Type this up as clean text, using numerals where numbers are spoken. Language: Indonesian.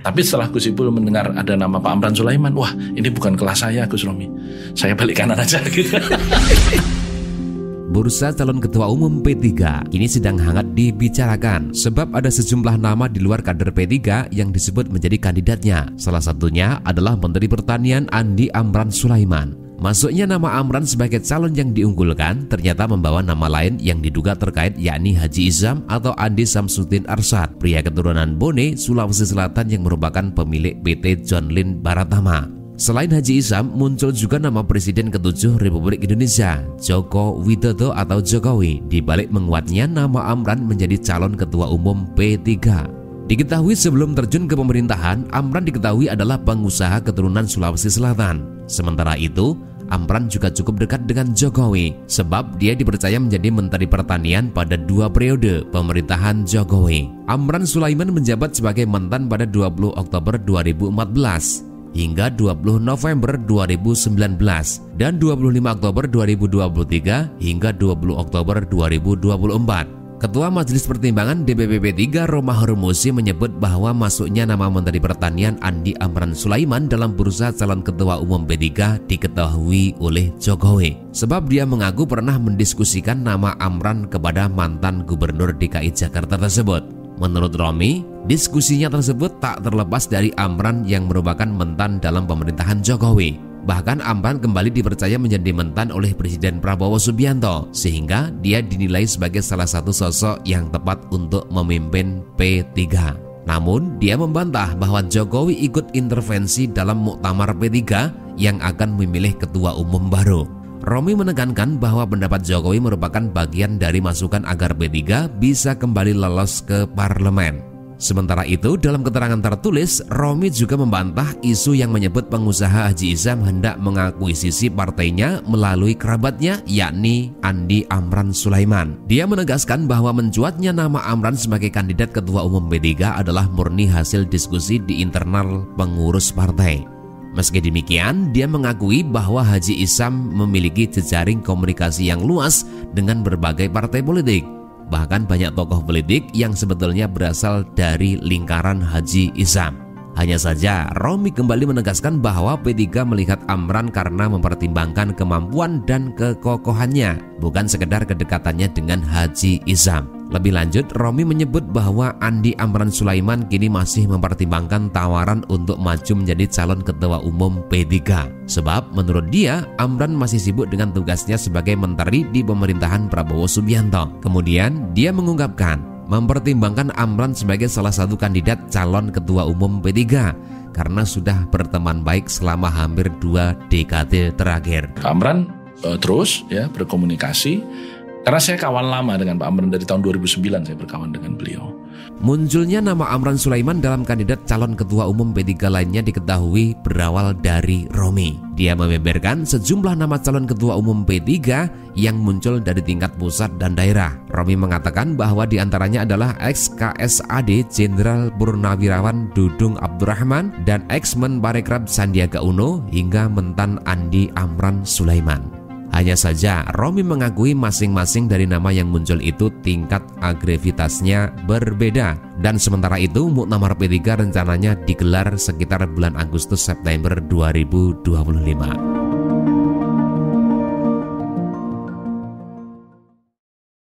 Tapi setelah Gus Ipul mendengar ada nama Pak Amran Sulaiman, wah ini bukan kelas saya Gus Romi, saya balik kanan aja gitu. Bursa calon ketua umum P3 kini sedang hangat dibicarakan sebab ada sejumlah nama di luar kader P3 yang disebut menjadi kandidatnya. Salah satunya adalah Menteri Pertanian Andi Amran Sulaiman. Masuknya nama Amran sebagai calon yang diunggulkan ternyata membawa nama lain yang diduga terkait, yakni Haji Izam atau Andi Samsudin Arsyad, pria keturunan Bone, Sulawesi Selatan yang merupakan pemilik PT John Lynn Baratama. Selain Haji Izam, muncul juga nama Presiden ke-7 Republik Indonesia, Joko Widodo atau Jokowi, di balik menguatnya nama Amran menjadi calon ketua umum P3. Diketahui sebelum terjun ke pemerintahan, Amran diketahui adalah pengusaha keturunan Sulawesi Selatan. Sementara itu, Amran juga cukup dekat dengan Jokowi, sebab dia dipercaya menjadi Menteri Pertanian pada 2 periode pemerintahan Jokowi. Amran Sulaiman menjabat sebagai mentan pada 20 Oktober 2014. Hingga 20 November 2019 dan 25 Oktober 2023 hingga 20 Oktober 2024. Ketua Majelis Pertimbangan DPP P3 Romah Hurmuzi menyebut bahwa masuknya nama Menteri Pertanian Andi Amran Sulaiman dalam bursa calon ketua umum P3 diketahui oleh Jokowi. Sebab dia mengaku pernah mendiskusikan nama Amran kepada mantan Gubernur DKI Jakarta tersebut. Menurut Romi, diskusinya tersebut tak terlepas dari Amran yang merupakan mentan dalam pemerintahan Jokowi. Bahkan Amran kembali dipercaya menjadi mentan oleh Presiden Prabowo Subianto, sehingga dia dinilai sebagai salah satu sosok yang tepat untuk memimpin P3. Namun, dia membantah bahwa Jokowi ikut intervensi dalam muktamar P3 yang akan memilih ketua umum baru. Romi menekankan bahwa pendapat Jokowi merupakan bagian dari masukan agar P3 bisa kembali lolos ke parlemen. Sementara itu, dalam keterangan tertulis, Romi juga membantah isu yang menyebut pengusaha Haji Izam hendak mengakuisisi partainya melalui kerabatnya, yakni Andi Amran Sulaiman. Dia menegaskan bahwa mencuatnya nama Amran sebagai kandidat ketua umum P3 adalah murni hasil diskusi di internal pengurus partai. Meski demikian, dia mengakui bahwa Haji Izam memiliki jejaring komunikasi yang luas dengan berbagai partai politik. Bahkan banyak tokoh politik yang sebetulnya berasal dari lingkaran Haji Izam. Hanya saja, Romi kembali menegaskan bahwa P3 melihat Amran karena mempertimbangkan kemampuan dan kekokohannya, bukan sekedar kedekatannya dengan Haji Izam. Lebih lanjut, Romi menyebut bahwa Andi Amran Sulaiman kini masih mempertimbangkan tawaran untuk maju menjadi calon ketua umum P3. Sebab menurut dia, Amran masih sibuk dengan tugasnya sebagai menteri di pemerintahan Prabowo Subianto. Kemudian, dia mengungkapkan mempertimbangkan Amran sebagai salah satu kandidat calon ketua umum P3 karena sudah berteman baik selama hampir 2 dekade terakhir. Amran terus ya berkomunikasi. Karena saya kawan lama dengan Pak Amran dari tahun 2009 saya berkawan dengan beliau. Munculnya nama Amran Sulaiman dalam kandidat calon ketua umum P3 lainnya diketahui berawal dari Romi. Dia membeberkan sejumlah nama calon ketua umum P3 yang muncul dari tingkat pusat dan daerah. Romi mengatakan bahwa diantaranya adalah ex-KSAD Jenderal Purnawirawan Dudung Abdurrahman dan ex-Menparekraf Sandiaga Uno hingga mentan Andi Amran Sulaiman. Hanya saja, Romi mengakui masing-masing dari nama yang muncul itu tingkat agresivitasnya berbeda. Dan sementara itu, muktamar P3 rencananya digelar sekitar bulan Agustus-September 2025.